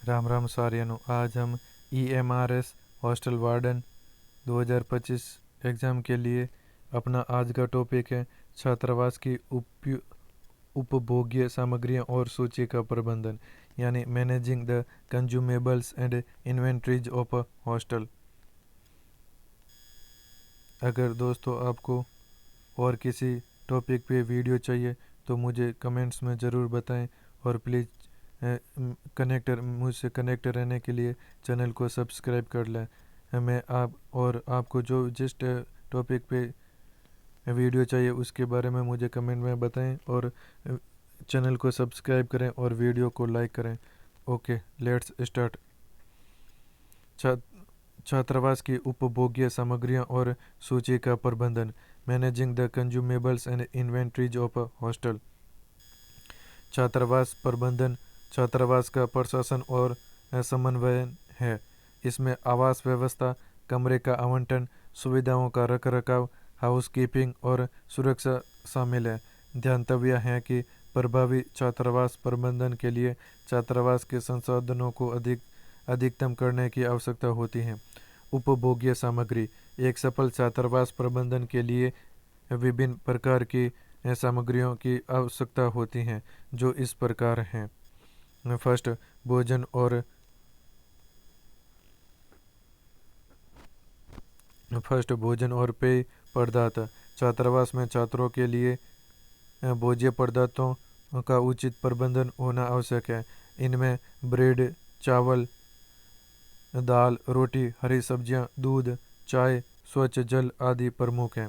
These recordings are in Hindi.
राम राम सारियानो। आज हम EMRS हॉस्टल वार्डन 2025 एग्ज़ाम के लिए अपना आज का टॉपिक है छात्रावास की उपभोग्य सामग्रियां और सूची का प्रबंधन, यानी managing the consumables and inventories of a hostel. अगर दोस्तों आपको और किसी टॉपिक पे वीडियो चाहिए तो मुझे कमेंट्स में ज़रूर बताएं और प्लीज़ मुझसे कनेक्ट रहने के लिए चैनल को सब्सक्राइब कर लें। मैं आपको जिस टॉपिक पे वीडियो चाहिए उसके बारे में मुझे कमेंट में बताएं और चैनल को सब्सक्राइब करें और वीडियो को लाइक करें। Okay, let's start. छात्रावास की उपभोग्य सामग्रियां और सूची का प्रबंधन, managing the consumables and inventories of a hostel. छात्रावास प्रबंधन छात्रावास का प्रशासन और समन्वयन है। इसमें आवास व्यवस्था, कमरे का आवंटन, सुविधाओं का रखरखाव, हाउसकीपिंग और सुरक्षा शामिल है। ध्यातव्य है कि प्रभावी छात्रावास प्रबंधन के लिए छात्रावास के संसाधनों को अधिकतम करने की आवश्यकता होती है। उपभोग्य सामग्री, एक सफल छात्रावास प्रबंधन के लिए विभिन्न प्रकार की सामग्रियों की आवश्यकता होती हैं, जो इस प्रकार हैं। फर्स्ट, भोजन और पेय पदार्थ। छात्रावास में छात्रों के लिए भोज्य पदार्थों का उचित प्रबंधन होना आवश्यक है। इनमें ब्रेड, चावल, दाल, रोटी, हरी सब्जियां, दूध, चाय, स्वच्छ जल आदि प्रमुख हैं।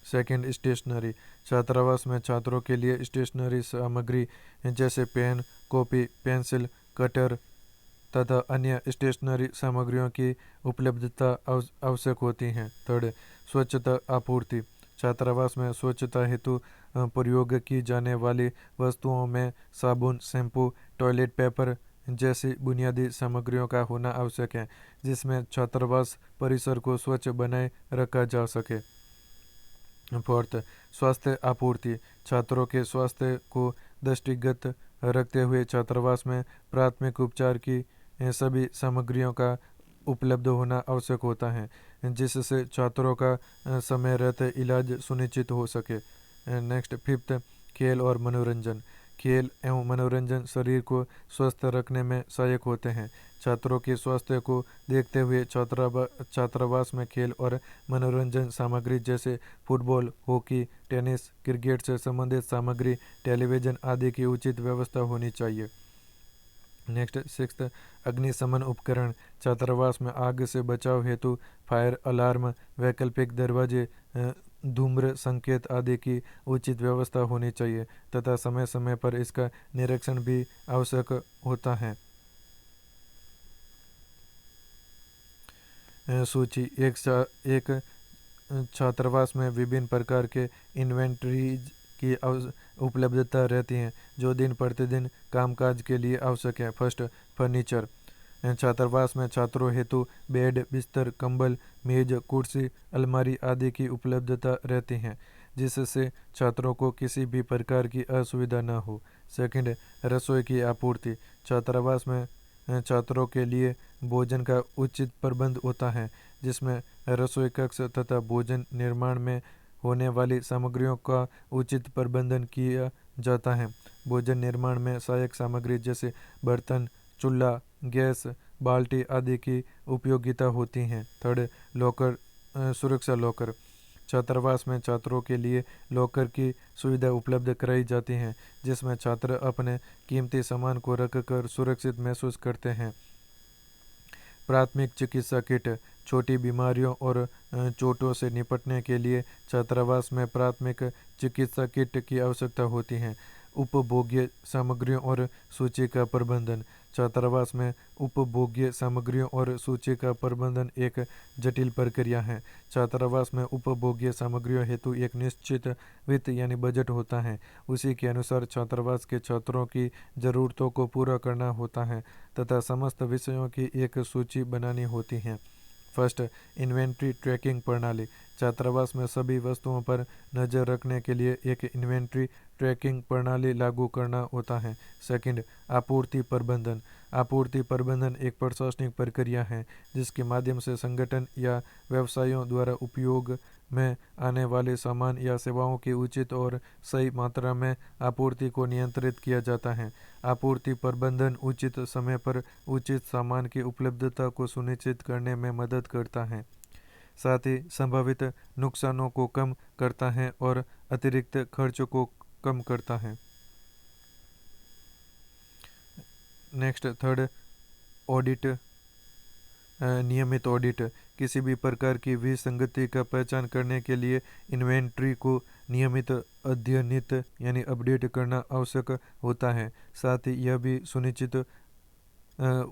Second, stationery. छात्रावास में छात्रों के लिए स्टेशनरी सामग्री जैसे पेन, कॉपी, पेंसिल, कटर तथा अन्य स्टेशनरी सामग्रियों की उपलब्धता आवश्यक होती हैं। थर्ड, स्वच्छता आपूर्ति। छात्रावास में स्वच्छता हेतु प्रयोग की जाने वाली वस्तुओं में साबुन, शैम्पू, टॉयलेट पेपर जैसी बुनियादी सामग्रियों का होना आवश्यक है, जिसमें छात्रावास परिसर को स्वच्छ बनाए रखा जा सके। फोर्थ, स्वास्थ्य आपूर्ति। छात्रों के स्वास्थ्य को दृष्टिगत रखते हुए छात्रावास में प्राथमिक उपचार की सभी सामग्रियों का उपलब्ध होना आवश्यक होता है, जिससे छात्रों का समय रहते इलाज सुनिश्चित हो सके। नेक्स्ट, फिफ्थ, खेल और मनोरंजन। खेल एवं मनोरंजन शरीर को स्वस्थ रखने में सहायक होते हैं। छात्रों के स्वास्थ्य को देखते हुए छात्रावास में खेल और मनोरंजन सामग्री जैसे फुटबॉल, हॉकी, टेनिस, क्रिकेट से संबंधित सामग्री, टेलीविज़न आदि की उचित व्यवस्था होनी चाहिए। नेक्स्ट, सिक्स्थ, अग्निशमन उपकरण। छात्रावास में आग से बचाव हेतु फायर अलार्म, वैकल्पिक दरवाजे, धूम्र संकेत आदि की उचित व्यवस्था होनी चाहिए तथा समय समय पर इसका निरीक्षण भी आवश्यक होता है। सूची, एक छात्रावास में विभिन्न प्रकार के इन्वेंटरीज की उपलब्धता रहती हैं, जो दिन प्रतिदिन कामकाज के लिए आवश्यक है। First, furniture. छात्रावास में छात्रों हेतु बेड, बिस्तर, कंबल, मेज, कुर्सी, अलमारी आदि की उपलब्धता रहती हैं, जिससे छात्रों को किसी भी प्रकार की असुविधा न हो। सेकंड, रसोई की आपूर्ति। छात्रावास में छात्रों के लिए भोजन का उचित प्रबंध होता है, जिसमें रसोई कक्ष तथा भोजन निर्माण में होने वाली सामग्रियों का उचित प्रबंधन किया जाता है। भोजन निर्माण में सहायक सामग्री जैसे बर्तन, चूल्हा, गैस, बाल्टी आदि की उपयोगिता होती हैं। थर्ड, लॉकर, सुरक्षा लॉकर। छात्रावास में छात्रों के लिए लॉकर की सुविधा उपलब्ध कराई जाती है, जिसमें छात्र अपने कीमती सामान को रखकर सुरक्षित महसूस करते हैं। प्राथमिक चिकित्सा किट। छोटी बीमारियों और चोटों से निपटने के लिए छात्रावास में प्राथमिक चिकित्सा किट की आवश्यकता होती है। उपभोग्य सामग्रियों और सूची का प्रबंधन। छात्रावास में उपभोग्य सामग्रियों और सूची का प्रबंधन एक जटिल प्रक्रिया है। छात्रावास में उपभोग्य सामग्रियों हेतु एक निश्चित वित्त यानी बजट होता है। उसी के अनुसार छात्रावास के छात्रों की ज़रूरतों को पूरा करना होता है तथा समस्त विषयों की एक सूची बनानी होती है। फर्स्ट, इन्वेंट्री ट्रैकिंग प्रणाली। छात्रावास में सभी वस्तुओं पर नज़र रखने के लिए एक इन्वेंट्री ट्रैकिंग प्रणाली लागू करना होता है। सेकंड, आपूर्ति प्रबंधन। आपूर्ति प्रबंधन एक प्रशासनिक प्रक्रिया है जिसके माध्यम से संगठन या व्यवसायों द्वारा उपयोग में आने वाले सामान या सेवाओं की उचित और सही मात्रा में आपूर्ति को नियंत्रित किया जाता है। आपूर्ति प्रबंधन उचित समय पर उचित सामान की उपलब्धता को सुनिश्चित करने में मदद करता है, साथ ही संभावित नुकसानों को कम करता है और अतिरिक्त खर्च को कम करता है। Next, third, audit. नियमित ऑडिट। किसी भी प्रकार की विसंगति का पहचान करने के लिए इन्वेंट्री को नियमित अद्यतनित यानी अपडेट करना आवश्यक होता है। साथ ही यह भी सुनिश्चित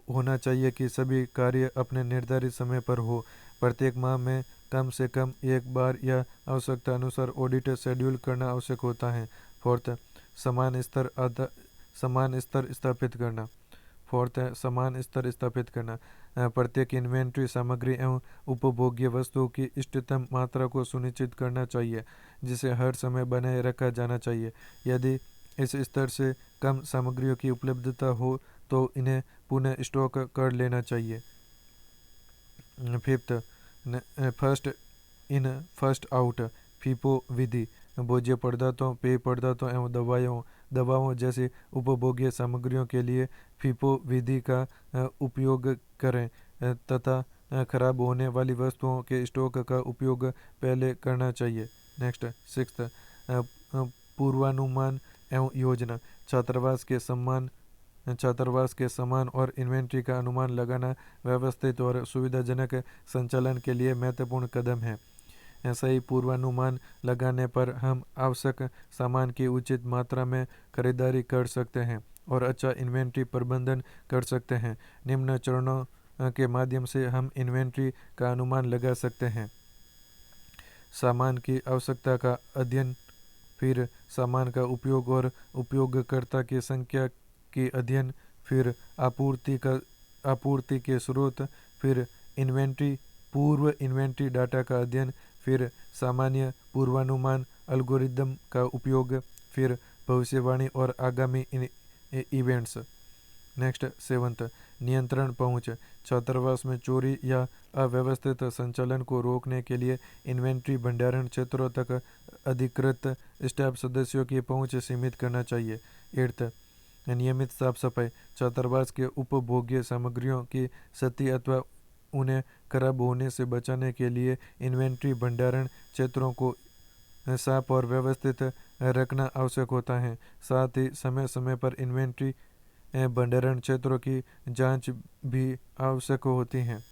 होना चाहिए कि सभी कार्य अपने निर्धारित समय पर हो। प्रत्येक माह में कम से कम एक बार या आवश्यकता अनुसार ऑडिट शेड्यूल करना आवश्यक होता है। फोर्थ, समान स्तर स्थापित करना। समान स्तर स्थापित करना। प्रत्येक इन्वेंट्री सामग्री एवं उपभोग्य वस्तुओं की इष्टतम मात्रा को सुनिश्चित करना चाहिए, जिसे हर समय बनाए रखा जाना चाहिए। यदि इस स्तर से कम सामग्रियों की उपलब्धता हो तो इन्हें पुनः स्टॉक कर लेना चाहिए। Fifth, first in first out FIFO विधि। भोज्य पदार्थों, पेय पदार्थों एवं दवाओं जैसी उपभोग्य सामग्रियों के लिए फीफो विधि का उपयोग करें तथा खराब होने वाली वस्तुओं के स्टॉक का उपयोग पहले करना चाहिए। नेक्स्ट, सिक्स्थ, पूर्वानुमान एवं योजना। छात्रावास के सामान और इन्वेंट्री का अनुमान लगाना व्यवस्थित और सुविधाजनक संचालन के लिए महत्वपूर्ण कदम है। ऐसा ही पूर्वानुमान लगाने पर हम आवश्यक सामान की उचित मात्रा में खरीदारी कर सकते हैं और अच्छा इन्वेंट्री प्रबंधन कर सकते हैं। निम्न चरणों के माध्यम से हम इन्वेंट्री का अनुमान लगा सकते हैं। सामान की आवश्यकता का अध्ययन, फिर सामान का उपयोग और उपयोगकर्ता की संख्या की अध्ययन, फिर आपूर्ति के स्रोत, फिर पूर्व इन्वेंट्री डाटा का अध्ययन, फिर सामान्य पूर्वानुमान एल्गोरिदम का उपयोग, फिर भविष्यवाणी और आगामी इवेंट्स। नेक्स्ट, सेवंथ, नियंत्रण पहुंच। छात्रावास में चोरी या अव्यवस्थित संचालन को रोकने के लिए इन्वेंट्री भंडारण क्षेत्रों तक अधिकृत स्टाफ सदस्यों की पहुंच सीमित करना चाहिए। एट्थ, नियमित साफ सफाई। छात्रावास के उपभोग्य सामग्रियों की क्षति अथवा उन्हें खराब होने से बचाने के लिए इन्वेंट्री भंडारण क्षेत्रों को साफ और व्यवस्थित रखना आवश्यक होता है। साथ ही समय समय पर इन्वेंट्री भंडारण क्षेत्रों की जांच भी आवश्यक होती है।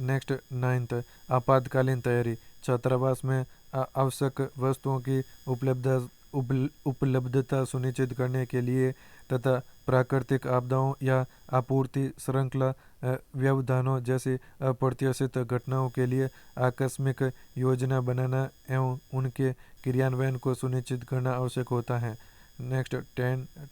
नेक्स्ट, नाइन्थ, आपातकालीन तैयारी। छात्रावास में आवश्यक वस्तुओं की उपलब्धता सुनिश्चित करने के लिए तथा प्राकृतिक आपदाओं या आपूर्ति श्रृंखला व्यवधानों जैसी अप्रत्याशित घटनाओं के लिए आकस्मिक योजना बनाना एवं उनके क्रियान्वयन को सुनिश्चित करना आवश्यक होता है। नेक्स्ट,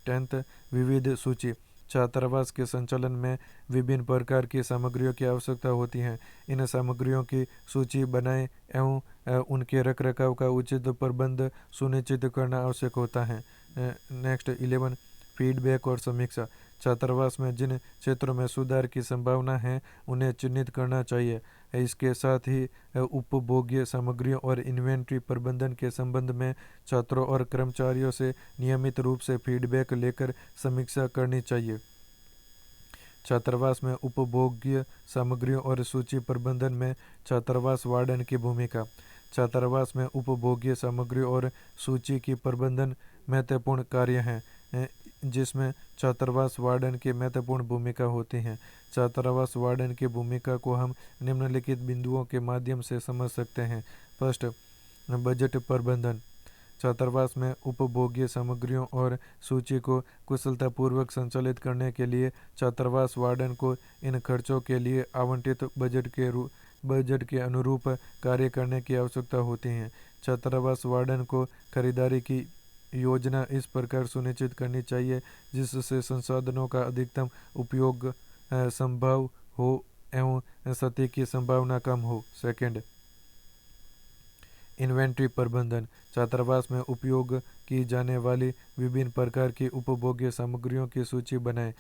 टेंथ, विविध सूची। छात्रावास के संचालन में विभिन्न प्रकार की सामग्रियों की आवश्यकता होती है। इन सामग्रियों की सूची बनाएं एवं उनके रखरखाव का उचित प्रबंध सुनिश्चित करना आवश्यक होता है। नेक्स्ट, 11, फीडबैक और समीक्षा। छात्रावास में जिन क्षेत्रों में सुधार की संभावना है उन्हें चिन्हित करना चाहिए। इसके साथ ही उपभोग्य सामग्रियों और इन्वेंट्री प्रबंधन के संबंध में छात्रों और कर्मचारियों से नियमित रूप से फीडबैक लेकर समीक्षा करनी चाहिए। छात्रावास में उपभोग्य सामग्रियों और सूची प्रबंधन में छात्रावास वार्डन की भूमिका। छात्रावास में उपभोग्य सामग्रियों और सूची की प्रबंधन महत्वपूर्ण कार्य हैं जिसमें छात्रावास वार्डन की महत्वपूर्ण भूमिका होती है। छात्रावास वार्डन की भूमिका को हम निम्नलिखित बिंदुओं के माध्यम से समझ सकते हैं। फर्स्ट, बजट प्रबंधन। छात्रावास में उपभोग्य सामग्रियों और सूची को कुशलतापूर्वक संचालित करने के लिए छात्रावास वार्डन को इन खर्चों के लिए आवंटित बजट के अनुरूप कार्य करने की आवश्यकता होती है। छात्रावास वार्डन को खरीदारी की योजना इस प्रकार सुनिश्चित करनी चाहिए जिससे संसाधनों का अधिकतम उपयोग संभव हो एवं क्षति की संभावना कम हो। सेकंड, इन्वेंट्री प्रबंधन। छात्रावास में उपयोग की जाने वाली विभिन्न प्रकार की उपभोग्य सामग्रियों की सूची बनाए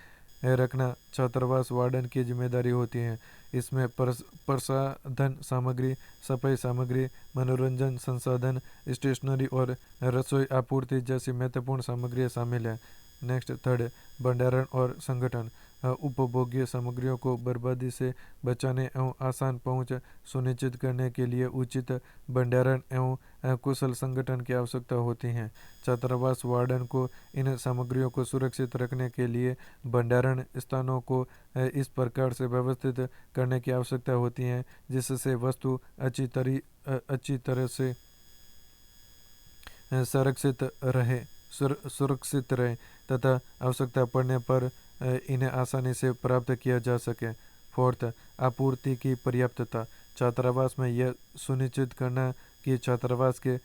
रखना छात्रावास वार्डन की जिम्मेदारी होती है। इसमें प्रसाधन सामग्री, सफाई सामग्री, मनोरंजन संसाधन, स्टेशनरी और रसोई आपूर्ति जैसी महत्वपूर्ण सामग्रियां शामिल हैं। नेक्स्ट, थर्ड, भंडारण और संगठन। उपभोग्य सामग्रियों को बर्बादी से बचाने एवं आसान पहुंच सुनिश्चित करने के लिए उचित भंडारण एवं कुशल संगठन की आवश्यकता होती है। छात्रावास वार्डन को इन सामग्रियों को सुरक्षित रखने के लिए भंडारण स्थानों को इस प्रकार से व्यवस्थित करने की आवश्यकता होती है जिससे वस्तु अच्छी तरह से सुरक्षित रहे तथा आवश्यकता पड़ने पर इन्हें आसानी से प्राप्त किया जा सके। फोर्थ, आपूर्ति की पर्याप्तता। छात्रावास में यह सुनिश्चित करना कि छात्रावास के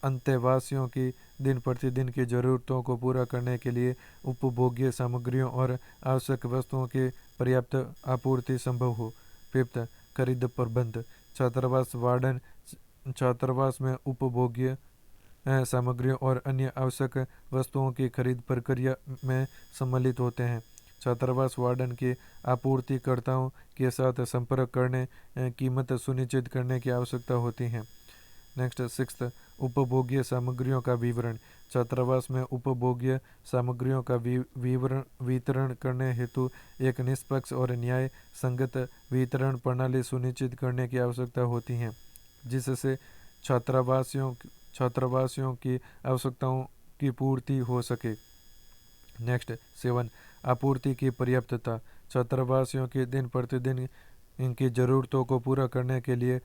अंतेवासियों की दिन प्रतिदिन की ज़रूरतों को पूरा करने के लिए उपभोग्य सामग्रियों और आवश्यक वस्तुओं की पर्याप्त आपूर्ति संभव हो। फिफ्थ, खरीद प्रबंध। छात्रावास वार्डन छात्रावास में उपभोग्य सामग्रियों और अन्य आवश्यक वस्तुओं की खरीद प्रक्रिया में सम्मिलित होते हैं। छात्रावास वार्डन के आपूर्तिकर्ताओं के साथ संपर्क करने कीमत सुनिश्चित करने की आवश्यकता होती है। नेक्स्ट, सिक्स्थ, उपभोग्य सामग्रियों का विवरण। छात्रावास में उपभोग्य सामग्रियों का वितरण करने हेतु एक निष्पक्ष और न्याय संगत वितरण प्रणाली सुनिश्चित करने की आवश्यकता होती है जिससे छात्रावासियों की आवश्यकताओं की पूर्ति हो सके। नेक्स्ट, 7, आपूर्ति की पर्याप्तता। छात्रावासियों की दिन प्रतिदिन इनकी ज़रूरतों को पूरा करने के लिए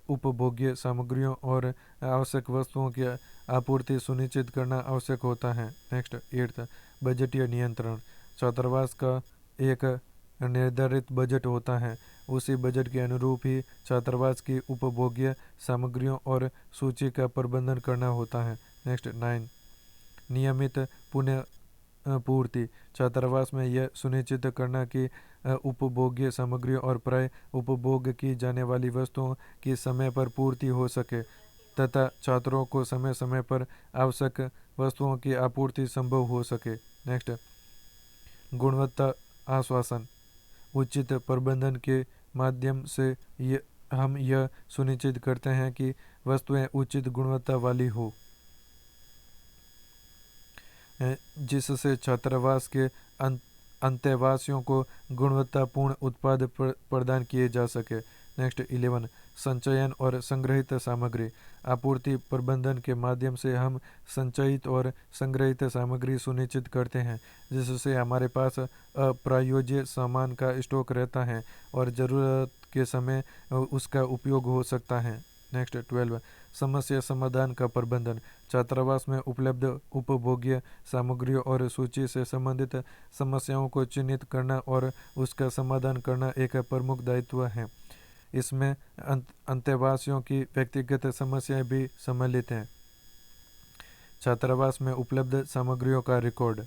उपभोग्य सामग्रियों और आवश्यक वस्तुओं की आपूर्ति सुनिश्चित करना आवश्यक होता है। नेक्स्ट, 8, बजटीय नियंत्रण। छात्रावास का एक निर्धारित बजट होता है, उसी बजट के अनुरूप ही छात्रावास की उपभोग्य सामग्रियों और सूची का प्रबंधन करना होता है। नेक्स्ट, 9, नियमित पुनः पूर्ति। छात्रावास में यह सुनिश्चित करना कि उपभोग्य सामग्रियों और प्राय उपभोग की जाने वाली वस्तुओं की समय पर पूर्ति हो सके तथा छात्रों को समय समय पर आवश्यक वस्तुओं की आपूर्ति संभव हो सके। नेक्स्ट, गुणवत्ता आश्वासन। उचित प्रबंधन के माध्यम से हम यह सुनिश्चित करते हैं कि वस्तुएं उचित गुणवत्ता वाली हो जिससे छात्रावास के अंतेवासियों को गुणवत्तापूर्ण उत्पाद प्रदान किए जा सके। नेक्स्ट, 11, संचयन और संग्रहित सामग्री। आपूर्ति प्रबंधन के माध्यम से हम संचयित और संग्रहित सामग्री सुनिश्चित करते हैं जिससे हमारे पास अप्रायोज्य सामान का स्टॉक रहता है और ज़रूरत के समय उसका उपयोग हो सकता है। नेक्स्ट, 12, समस्या समाधान का प्रबंधन। छात्रावास में उपलब्ध उपभोग्य सामग्रियों और सूची से संबंधित समस्याओं को चिन्हित करना और उसका समाधान करना एक प्रमुख दायित्व है। इसमें अंतेवासियों की व्यक्तिगत समस्याएं भी सम्मिलित हैं। छात्रावास में उपलब्ध सामग्रियों का रिकॉर्ड।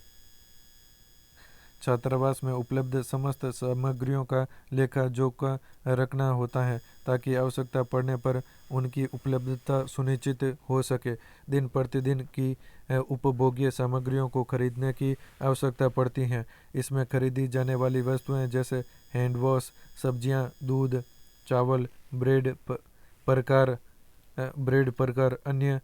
छात्रावास में उपलब्ध समस्त सामग्रियों का लेखा जोखा रखना होता है ताकि आवश्यकता पड़ने पर उनकी उपलब्धता सुनिश्चित हो सके। दिन प्रतिदिन की उपभोग्य सामग्रियों को खरीदने की आवश्यकता पड़ती है। इसमें खरीदी जाने वाली वस्तुएं जैसे हैंड वॉश, सब्जियां, दूध, चावल, ब्रेड प्रकार अन्य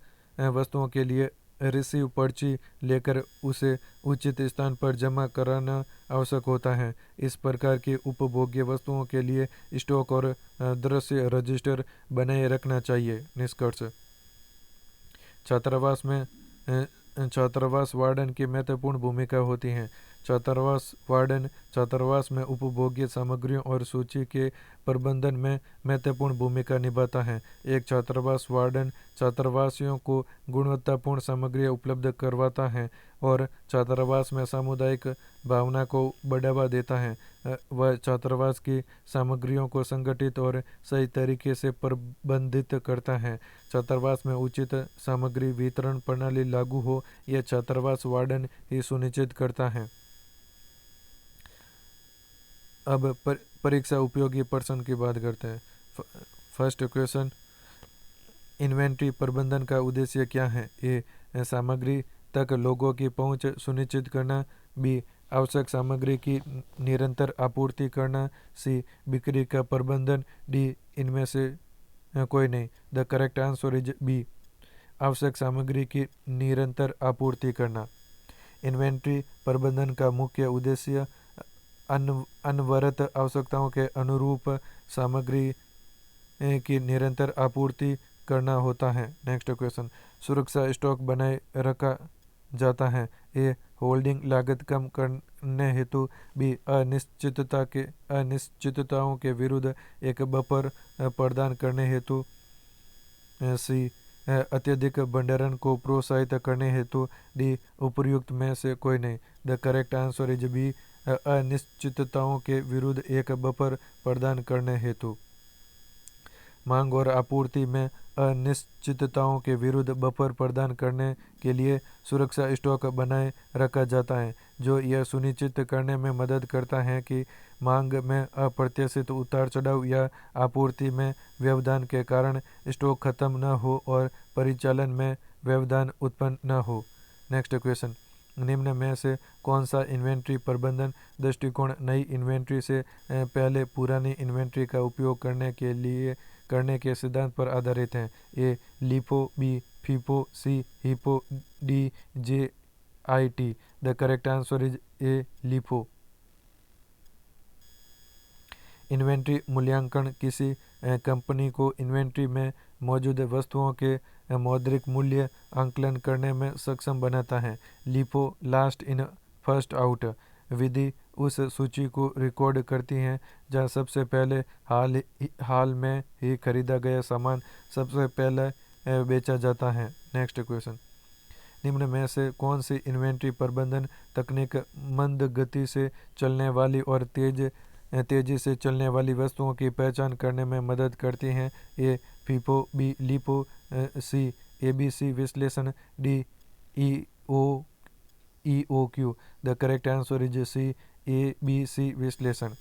वस्तुओं के लिए रिसीव पर्ची लेकर उसे उचित स्थान पर जमा कराना आवश्यक होता है। इस प्रकार की उपभोग्य वस्तुओं के लिए स्टॉक और दृश्य रजिस्टर बनाए रखना चाहिए। निष्कर्ष, छात्रावास वार्डन की महत्वपूर्ण भूमिका होती है। छात्रावास वार्डन छात्रावास में उपभोग्य सामग्रियों और सूची के प्रबंधन में महत्वपूर्ण भूमिका निभाता है। एक छात्रावास वार्डन छात्रावासियों को गुणवत्तापूर्ण सामग्री उपलब्ध करवाता है और छात्रावास में सामुदायिक भावना को बढ़ावा देता है। वह छात्रावास की सामग्रियों को संगठित और सही तरीके से प्रबंधित करता है। छात्रावास में उचित सामग्री वितरण प्रणाली लागू हो, यह छात्रावास वार्डन ही सुनिश्चित करता है। अब परीक्षा उपयोगी प्रश्न की बात करते हैं। फर्स्ट क्वेश्चन, इन्वेंट्री प्रबंधन का उद्देश्य क्या है? ए, सामग्री तक लोगों की पहुंच सुनिश्चित करना। बी, आवश्यक सामग्री की निरंतर आपूर्ति करना। सी, बिक्री का प्रबंधन। डी, इनमें से कोई नहीं। The correct answer is B, आवश्यक सामग्री की निरंतर आपूर्ति करना। इन्वेंट्री प्रबंधन का मुख्य उद्देश्य अनवरत आवश्यकताओं के अनुरूप सामग्री की निरंतर आपूर्ति करना होता है। नेक्स्ट क्वेश्चन, सुरक्षा स्टॉक बनाए रखा जाता है। ए, होल्डिंग लागत कम करने हेतु। बी, अनिश्चितताओं के विरुद्ध एक बफर प्रदान करने हेतु। सी, अत्यधिक भंडारण को प्रोत्साहित करने हेतु। डी, उपर्युक्त में से कोई नहीं। The correct answer is B, अनिश्चितताओं के विरुद्ध एक बफर प्रदान करने हेतु। मांग और आपूर्ति में अनिश्चितताओं के विरुद्ध बफर प्रदान करने के लिए सुरक्षा स्टॉक बनाए रखा जाता है, जो यह सुनिश्चित करने में मदद करता है कि मांग में अप्रत्याशित उतार चढ़ाव या आपूर्ति में व्यवधान के कारण स्टॉक खत्म न हो और परिचालन में व्यवधान उत्पन्न न हो। नेक्स्ट क्वेश्चन, निम्न में से कौन सा इन्वेंट्री प्रबंधन दृष्टिकोण नई इन्वेंट्री से पहले पुरानी इन्वेंट्री का उपयोग करने के सिद्धांत पर आधारित है? A, LIFO. B, FIFO. C, HIFO. D, JIT। The correct answer is A, LIFO. Inventory मूल्यांकन किसी कंपनी को इन्वेंट्री में मौजूद वस्तुओं के मौद्रिक मूल्य आंकलन करने में सक्षम बनाता है। LIFO, last in first out विधि उस सूची को रिकॉर्ड करती है जहां सबसे पहले हाल में ही खरीदा गया सामान सबसे पहले बेचा जाता है। नेक्स्ट क्वेश्चन, निम्न में से कौन सी इन्वेंट्री प्रबंधन तकनीक मंद गति से चलने वाली और तेजी से चलने वाली वस्तुओं की पहचान करने में मदद करती हैं? A, FIFO. B, LIFO. C, ABC विश्लेषण। D, EOQ। The correct answer is C, ABC विश्लेषण।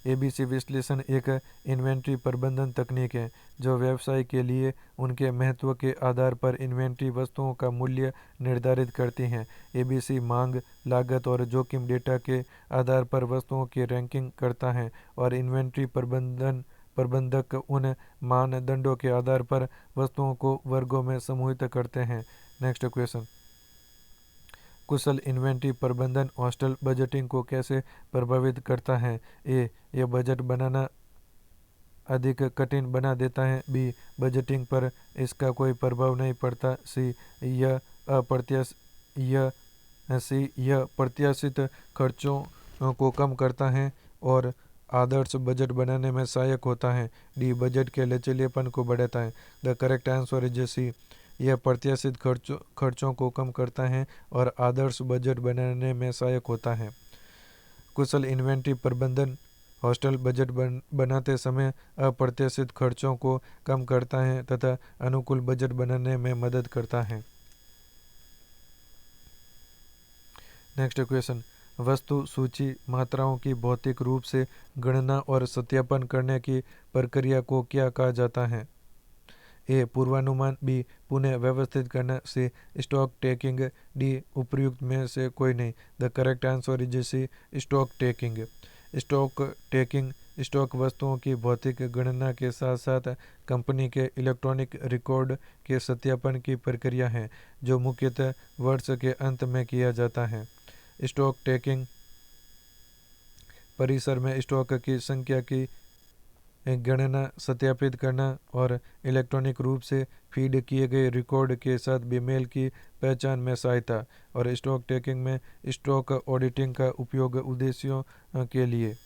ABC विश्लेषण एक इन्वेंट्री प्रबंधन तकनीक है जो व्यवसाय के लिए उनके महत्व के आधार पर इन्वेंट्री वस्तुओं का मूल्य निर्धारित करती हैं। ABC मांग, लागत और जोखिम डेटा के आधार पर वस्तुओं की रैंकिंग करता है और इन्वेंट्री प्रबंधक उन मानदंडों के आधार पर वस्तुओं को वर्गों में समूहित करते हैं। नेक्स्ट क्वेश्चन, कुशल इन्वेंट्री प्रबंधन हॉस्टल बजटिंग को कैसे प्रभावित करता है? ए, यह बजट बनाना अधिक कठिन बना देता है। बी, बजटिंग पर इसका कोई प्रभाव नहीं पड़ता। सी, यह प्रत्याशित खर्चों को कम करता है और आदर्श बजट बनाने में सहायक होता है। डी, बजट के लचीलेपन को बढ़ाता है। The correct answer is C, यह प्रत्याशित खर्चों को कम करता है और आदर्श बजट बनाने में सहायक होता है। कुशल इन्वेंट्री प्रबंधन हॉस्टल बजट बनाते समय अप्रत्याशित खर्चों को कम करता है तथा अनुकूल बजट बनाने में मदद करता है। नेक्स्ट क्वेश्चन, वस्तु सूची मात्राओं की भौतिक रूप से गणना और सत्यापन करने की प्रक्रिया को क्या कहा जाता है? ए, पूर्वानुमान। बी, पुनः व्यवस्थित करना। सी, स्टॉक टेकिंग। डी, उपर्युक्त में से कोई नहीं। The correct answer is C, stock taking. Stock taking stock वस्तुओं की भौतिक गणना के साथ साथ कंपनी के इलेक्ट्रॉनिक रिकॉर्ड के सत्यापन की प्रक्रिया है जो मुख्यतः वर्ष के अंत में किया जाता है। स्टॉक टेकिंग परिसर में स्टॉक की संख्या की गणना सत्यापित करना और इलेक्ट्रॉनिक रूप से फीड किए गए रिकॉर्ड के साथ बेमेल की पहचान में सहायता और स्टॉक टेकिंग में स्टॉक ऑडिटिंग का उपयोग उद्देश्यों के लिए।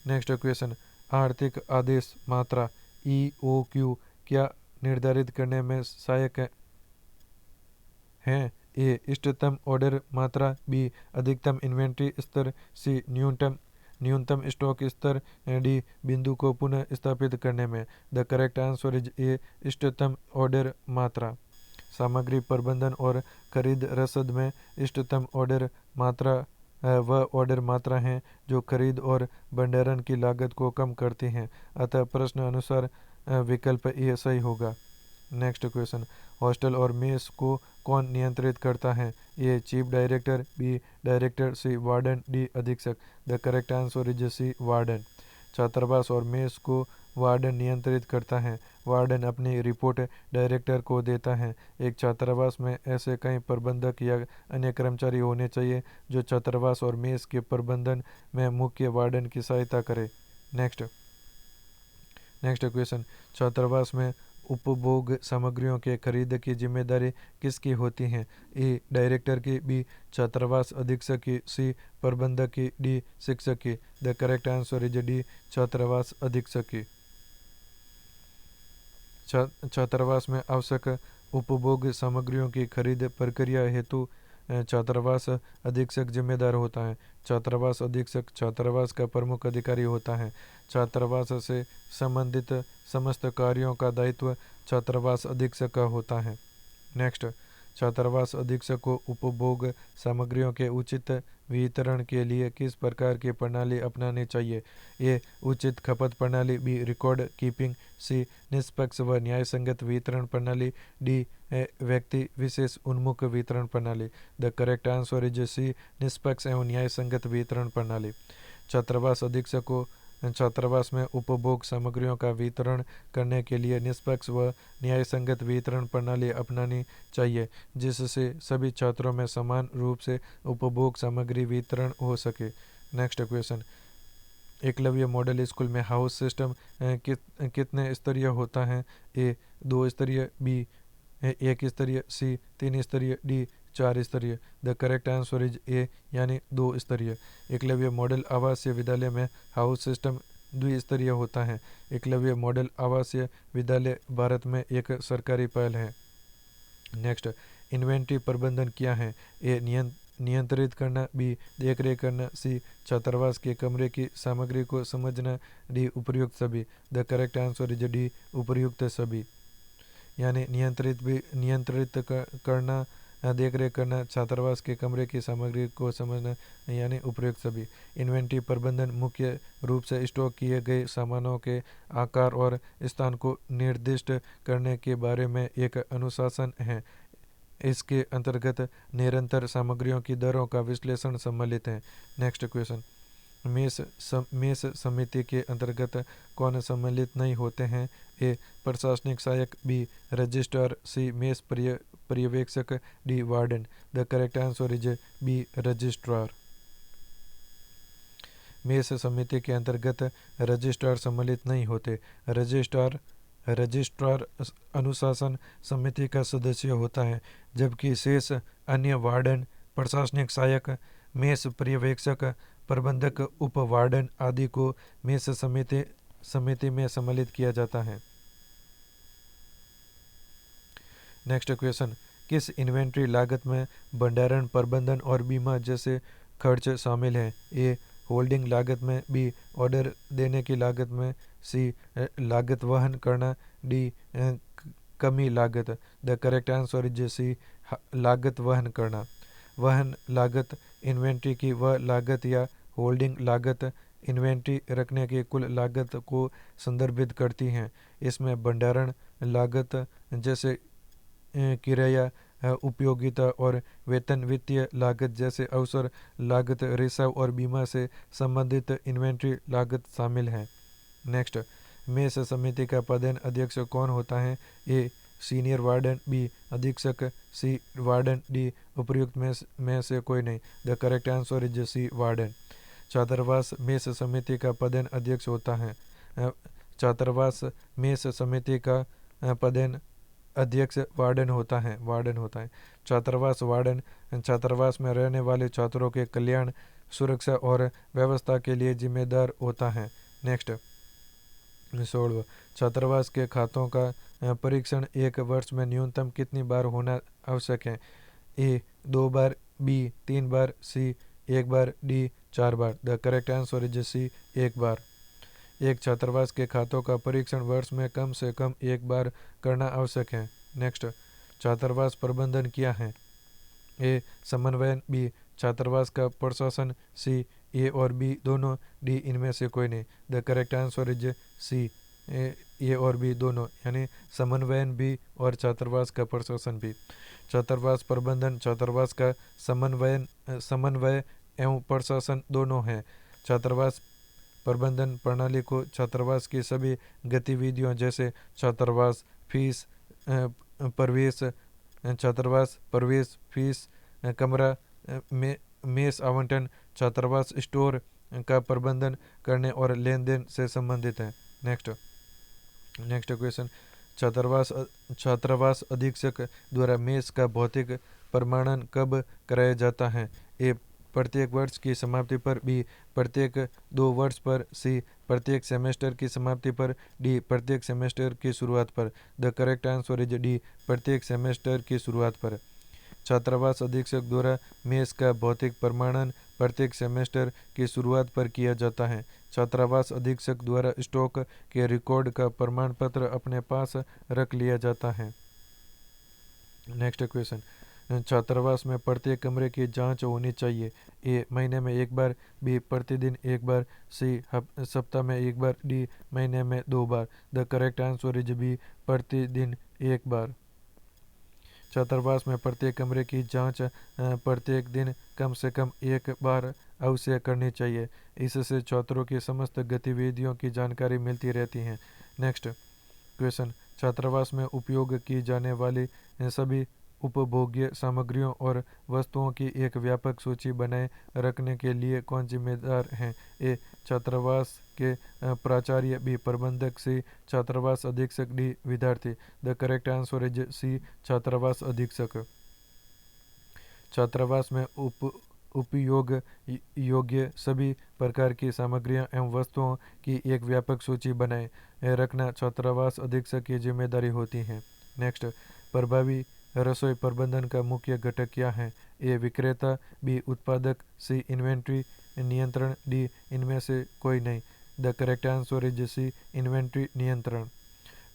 नेक्स्ट क्वेश्चन, आर्थिक आदेश मात्रा EOQ क्या निर्धारित करने में सहायक हैं? ए इष्टतम ऑर्डर मात्रा, बी अधिकतम इन्वेंट्री स्तर, सी न्यूनतम स्टॉक स्तर, डी बिंदु को पुनः स्थापित करने में। द करेक्ट आंसर इज ए इष्टतम ऑर्डर मात्रा। सामग्री प्रबंधन और खरीद रसद में इष्टतम ऑर्डर मात्रा वह ऑर्डर मात्रा हैं जो खरीद और भंडारण की लागत को कम करती हैं, अतः प्रश्न अनुसार विकल्प ए सही होगा। नेक्स्ट क्वेश्चन, हॉस्टल और मेस को कौन नियंत्रित करता है? A chief director, B director, C warden, D अधीक्षक। The correct answer is C warden. छात्रावास और मेस को वार्डन नियंत्रित करता है। वार्डन अपनी रिपोर्ट डायरेक्टर को देता है। एक छात्रावास में ऐसे कई प्रबंधक या अन्य कर्मचारी होने चाहिए जो छात्रावास और मेस के प्रबंधन में मुख्य वार्डन की सहायता करे। नेक्स्ट क्वेश्चन, छात्रावास में उपभोग सामग्रियों के खरीद की जिम्मेदारी किसकी होती है? ए डायरेक्टर की, बी छात्रावास अधीक्षक की, सी प्रबंधक की, डी शिक्षक की। The correct answer is D छात्रावास अधीक्षक की। छात्रावास में आवश्यक उपभोग सामग्रियों की खरीद प्रक्रिया हेतु छात्रावास अधीक्षक जिम्मेदार होता है। छात्रावास अधीक्षक छात्रावास का प्रमुख अधिकारी होता है। छात्रावास से संबंधित समस्त कार्यों का दायित्व छात्रावास अधीक्षक का होता है। नेक्स्ट, छात्रावास अधीक्षक को उपभोग सामग्रियों के उचित वितरण के लिए किस प्रकार की प्रणाली अपनानी चाहिए? ए उचित खपत प्रणाली, बी रिकॉर्ड कीपिंग, सी निष्पक्ष व न्यायसंगत वितरण प्रणाली, डी व्यक्ति विशेष उन्मुख वितरण प्रणाली। The correct answer is C निष्पक्ष एवं न्यायसंगत वितरण प्रणाली। छात्रावास अधीक्षक को छात्रावास में उपभोग सामग्रियों का वितरण करने के लिए निष्पक्ष व न्यायसंगत वितरण प्रणाली अपनानी चाहिए, जिससे सभी छात्रों में समान रूप से उपभोग सामग्री वितरण हो सके। Next question, Eklavya model school में हाउस सिस्टम कितने स्तरीय होता है? ए 2 स्तरीय, बी 1 स्तरीय, सी 3 स्तरीय, डी 4 स्तरीय। द करेक्ट आंसर इज ए यानी 2 स्तरीय। एकलव्य मॉडल आवासीय विद्यालय में हाउस सिस्टम द्विस्तरीय होता है। एकलव्य मॉडल आवासीय विद्यालय भारत में एक सरकारी पहल है। नेक्स्ट, इन्वेंट्री प्रबंधन क्या है? ए नियंत्रित करना, बी देखरेख करना, सी छात्रावास के कमरे की सामग्री को समझना, डी उपर्युक्त सभी। The correct answer is D उपर्युक्त सभी। यानी नियंत्रित करना, देखरेख करना, छात्रावास के कमरे की सामग्री को समझना, यानी उपयुक्त सभी। इन्वेंट्री प्रबंधन मुख्य रूप से स्टॉक किए गए सामानों के आकार और स्थान को निर्दिष्ट करने के बारे में एक अनुशासन है। इसके अंतर्गत निरंतर सामग्रियों की दरों का विश्लेषण सम्मिलित है। नेक्स्ट क्वेश्चन, मेस समिति के अंतर्गत कौन सम्मिलित नहीं होते हैं? ए प्रशासनिक सहायक, बी रजिस्ट्रार, सी मेस पर्यवेक्षक, D warden. The correct answer is B registrar. Mess समिति के अंतर्गत रजिस्ट्रार सम्मिलित नहीं होते। रजिस्ट्रार अनुशासन समिति का सदस्य होता है, जबकि शेष अन्य वार्डन, प्रशासनिक सहायक, मेस पर्यवेक्षक, प्रबंधक, उप वार्डन आदि को मेस समिति में सम्मिलित किया जाता है। नेक्स्ट क्वेश्चन, किस इन्वेंट्री लागत में भंडारण प्रबंधन और बीमा जैसे खर्च शामिल हैं? ए होल्डिंग लागत में, बी ऑर्डर देने की लागत में, सी लागत वहन करना, डी कमी लागत। The correct answer is C लागत वहन करना। वहन लागत इन्वेंट्री की वह लागत या होल्डिंग लागत इन्वेंट्री रखने की कुल लागत को संदर्भित करती हैं। इसमें भंडारण लागत जैसे किराया, उपयोगिता और वेतन, वित्तीय लागत जैसे अवसर लागत, रिजर्व और बीमा से संबंधित इन्वेंट्री लागत शामिल है। नेक्स्ट, मेस समिति का प्रधान अध्यक्ष कौन होता है? ए सीनियर वार्डन, बी अधीक्षक, सी वार्डन, डी उपर्युक्त में से कोई नहीं। The correct answer is C warden. छात्रावास मेस समिति का प्रधान अध्यक्ष होता है। छात्रावास मेस समिति का पदेन अध्यक्ष वार्डन होता है। छात्रावास वार्डन छात्रावास में रहने वाले छात्रों के कल्याण, सुरक्षा और व्यवस्था के लिए जिम्मेदार होता है। नेक्स्ट 16 छात्रावास के खातों का परीक्षण एक वर्ष में न्यूनतम कितनी बार होना आवश्यक है? ए 2 बार, बी 3 बार, सी 1 बार, डी 4 बार। The correct answer is C 1 बार। एक छात्रावास के खातों का परीक्षण वर्ष में कम से कम 1 बार करना आवश्यक है। नेक्स्ट छात्रावास प्रबंधन क्या है? ए समन्वयन, बी छात्रावास का प्रशासन, सी ए और बी दोनों, डी इनमें से कोई नहीं। The correct answer is C A और बी दोनों, यानी समन्वयन भी और छात्रावास का प्रशासन भी। छात्रावास प्रबंधन छात्रावास का समन्वय एवं प्रशासन दोनों है। छात्रावास प्रबंधन प्रणाली को छात्रावास की सभी गतिविधियों जैसे छात्रावास फीस, प्रवेश फीस, कमरा, मेस आवंटन, छात्रावास स्टोर का प्रबंधन करने और लेन देन से संबंधित है। नेक्स्ट क्वेश्चन छात्रावास अधीक्षक द्वारा मेस का भौतिक प्रमाणन कब कराया जाता है? ए प्रत्येक वर्ष की समाप्ति पर, बी प्रत्येक 2 वर्ष पर, सी प्रत्येक सेमेस्टर की समाप्ति पर, डी प्रत्येक सेमेस्टर की शुरुआत पर। The correct answer is D प्रत्येक सेमेस्टर की शुरुआत पर। छात्रावास अधीक्षक द्वारा मेस का भौतिक प्रमाणन प्रत्येक सेमेस्टर की शुरुआत पर किया जाता है। छात्रावास अधीक्षक द्वारा स्टॉक के रिकॉर्ड का प्रमाण पत्र अपने पास रख लिया जाता है। नेक्स्ट क्वेश्चन छात्रावास में प्रत्येक कमरे की जांच होनी चाहिए। ए महीने में 1 बार, बी प्रतिदिन 1 बार, सी सप्ताह में 1 बार, डी महीने में 2 बार। The correct answer is B प्रतिदिन 1 बार। छात्रावास में प्रत्येक कमरे की जांच प्रत्येक दिन कम से कम 1 बार अवश्य करनी चाहिए। इससे छात्रों की समस्त गतिविधियों की जानकारी मिलती रहती है। नेक्स्ट क्वेश्चन छात्रावास में उपयोग की जाने वाली सभी उपभोग्य सामग्रियों और वस्तुओं की एक व्यापक सूची बनाए रखने के लिए कौन जिम्मेदार है? ए छात्रावास के प्राचार्य, बी प्रबंधक, सी छात्रावास अधीक्षक, डी विद्यार्थी। The correct answer is C छात्रावास अधीक्षक। छात्रावास में उपयोग योग्य सभी प्रकार की सामग्रियां एवं वस्तुओं की एक व्यापक सूची बनाए रखना छात्रावास अधीक्षक की जिम्मेदारी होती है। नेक्स्ट प्रभावी रसोई प्रबंधन का मुख्य घटक क्या है? ए विक्रेता, बी उत्पादक, सी इन्वेंट्री नियंत्रण, डी इनमें से कोई नहीं। The correct answer is C inventory नियंत्रण।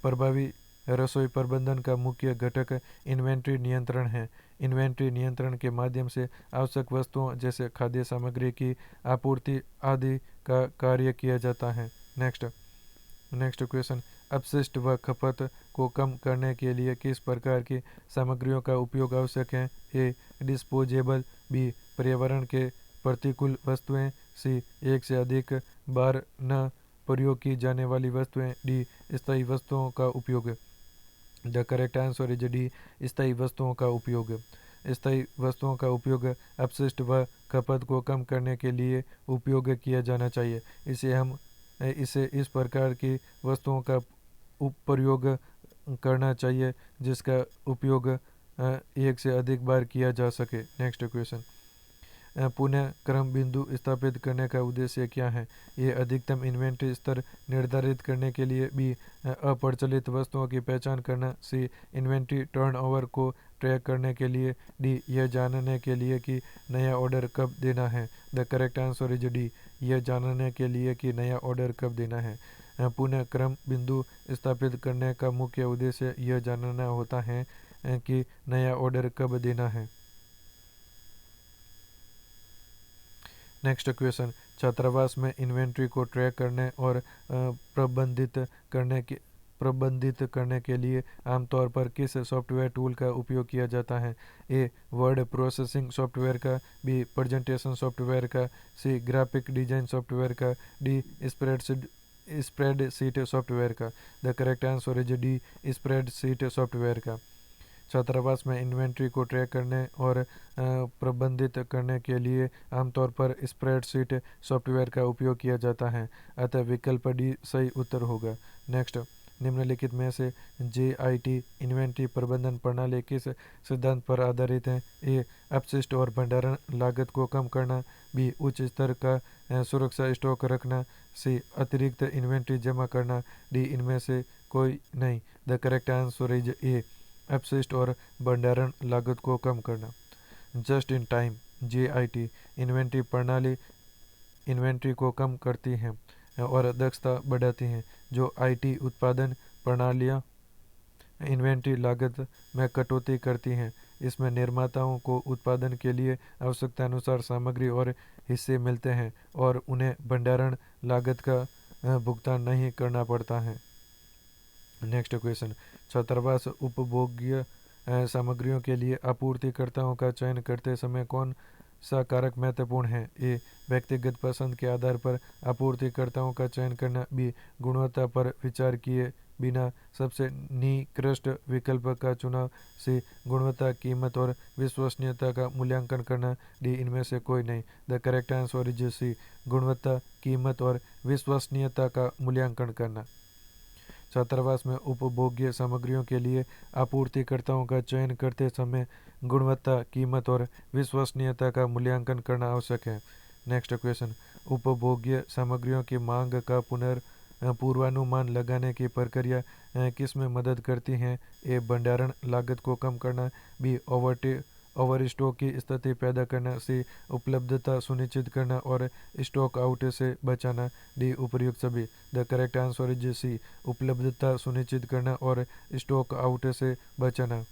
प्रभावी रसोई प्रबंधन का मुख्य घटक इन्वेंट्री नियंत्रण है। इन्वेंट्री नियंत्रण के माध्यम से आवश्यक वस्तुओं जैसे खाद्य सामग्री की आपूर्ति आदि का कार्य किया जाता है। नेक्स्ट क्वेश्चन अपशिष्ट व खपत को कम करने के लिए किस प्रकार की सामग्रियों का उपयोग आवश्यक है? ए डिस्पोजेबल, बी पर्यावरण के प्रतिकूल वस्तुएं, सी एक से अधिक बार न प्रयोग की जाने वाली वस्तुएं, डी स्थायी वस्तुओं का उपयोग। The correct answer is D स्थायी वस्तुओं का उपयोग। स्थायी वस्तुओं का उपयोग अपशिष्ट व खपत को कम करने के लिए उपयोग किया जाना चाहिए। इसे इस प्रकार की वस्तुओं का प्रयोग करना चाहिए जिसका उपयोग एक से अधिक बार किया जा सके। नेक्स्ट क्वेश्चन पुनः क्रम बिंदु स्थापित करने का उद्देश्य क्या है? ये अधिकतम इन्वेंट्री स्तर निर्धारित करने के लिए, बी अप्रचलित वस्तुओं की पहचान करना, सी इन्वेंट्री टर्नओवर को ट्रैक करने के लिए, डी यह जानने के लिए कि नया ऑर्डर कब देना है। The correct answer is D यह जानने के लिए कि नया ऑर्डर कब देना है। पुनः क्रम बिंदु स्थापित करने का मुख्य उद्देश्य यह जानना होता है कि नया ऑर्डर कब देना है। नेक्स्ट क्वेश्चन छात्रावास में इन्वेंट्री को ट्रैक करने और प्रबंधित करने के लिए आमतौर पर किस सॉफ्टवेयर टूल का उपयोग किया जाता है? ए वर्ड प्रोसेसिंग सॉफ्टवेयर का, बी प्रेजेंटेशन सॉफ्टवेयर का, सी ग्राफिक डिजाइन सॉफ्टवेयर का, डी स्प्रेडशीट सॉफ्टवेयर का। The correct answer is D spreadsheet software का। छात्रावास में इन्वेंट्री को ट्रैक करने और प्रबंधित करने के लिए आमतौर पर स्प्रेडशीट सॉफ्टवेयर का उपयोग किया जाता है, अतः विकल्प डी सही उत्तर होगा। नेक्स्ट, निम्नलिखित में से JIT इन्वेंट्री प्रबंधन प्रणाली किस सिद्धांत पर आधारित है? ए, अपशिष्ट और भंडारण लागत को कम करना। बी, उच्च स्तर का सुरक्षा स्टॉक रखना। सी, अतिरिक्त इन्वेंट्री जमा करना। डी, इनमें से कोई नहीं। द करेक्ट आंसर इज ए, अपशिष्ट और भंडारण लागत को कम करना। Just in time JIT inventory प्रणाली इन्वेंट्री को कम करती हैं और दक्षता बढ़ाती हैं। जो IT उत्पादन प्रणालियां इन्वेंट्री लागत में कटौती करती हैं। इसमें निर्माताओं को उत्पादन के लिए आवश्यकतानुसार सामग्री और हिस्से मिलते हैं और उन्हें भंडारण लागत का भुगतान नहीं करना पड़ता है। नेक्स्ट क्वेश्चन, छात्रावास उपभोग्य सामग्रियों के लिए आपूर्तिकर्ताओं का चयन करते समय कौन सा कारक महत्वपूर्ण है? ए, व्यक्तिगत पसंद के आधार पर आपूर्तिकर्ताओं का चयन करना। बी, गुणवत्ता पर विचार किए बिना सबसे निकृष्ट विकल्प का चुनाव। सी, गुणवत्ता, कीमत और विश्वसनीयता का मूल्यांकन करना। डी, इनमें से कोई नहीं। The correct answer is C, गुणवत्ता, कीमत और विश्वसनीयता का मूल्यांकन करना। छात्रावास में उपभोग्य सामग्रियों के लिए आपूर्तिकर्ताओं का चयन करते समय गुणवत्ता, कीमत और विश्वसनीयता का मूल्यांकन करना आवश्यक है। नेक्स्ट क्वेश्चन, उपभोग्य सामग्रियों की मांग का पूर्वानुमान लगाने की प्रक्रिया किस में मदद करती है? ए, भंडारण लागत को कम करना। बी, ओवर स्टॉक की स्थिति पैदा करना। सी, उपलब्धता सुनिश्चित करना और स्टॉक आउट से बचाना। डी, उपर्युक्त सभी। The correct answer is C, उपलब्धता सुनिश्चित करना और स्टॉक आउट से बचाना।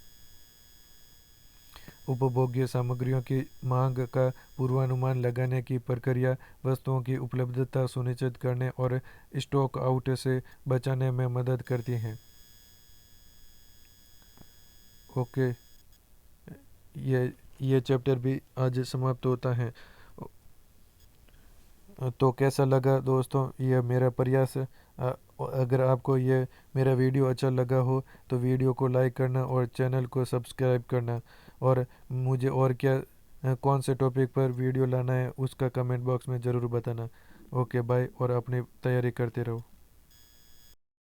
उपभोग्य सामग्रियों की मांग का पूर्वानुमान लगाने की प्रक्रिया वस्तुओं की उपलब्धता सुनिश्चित करने और स्टॉक आउट से बचाने में मदद करती है। ओके, ये चैप्टर भी आज समाप्त होता है। तो कैसा लगा दोस्तों ये मेरा प्रयास? अगर आपको ये मेरा वीडियो अच्छा लगा हो तो वीडियो को लाइक करना और चैनल को सब्सक्राइब करना, और मुझे और क्या कौन से टॉपिक पर वीडियो लाना है उसका कमेंट बॉक्स में ज़रूर बताना। ओके बाय, और अपनी तैयारी करते रहो।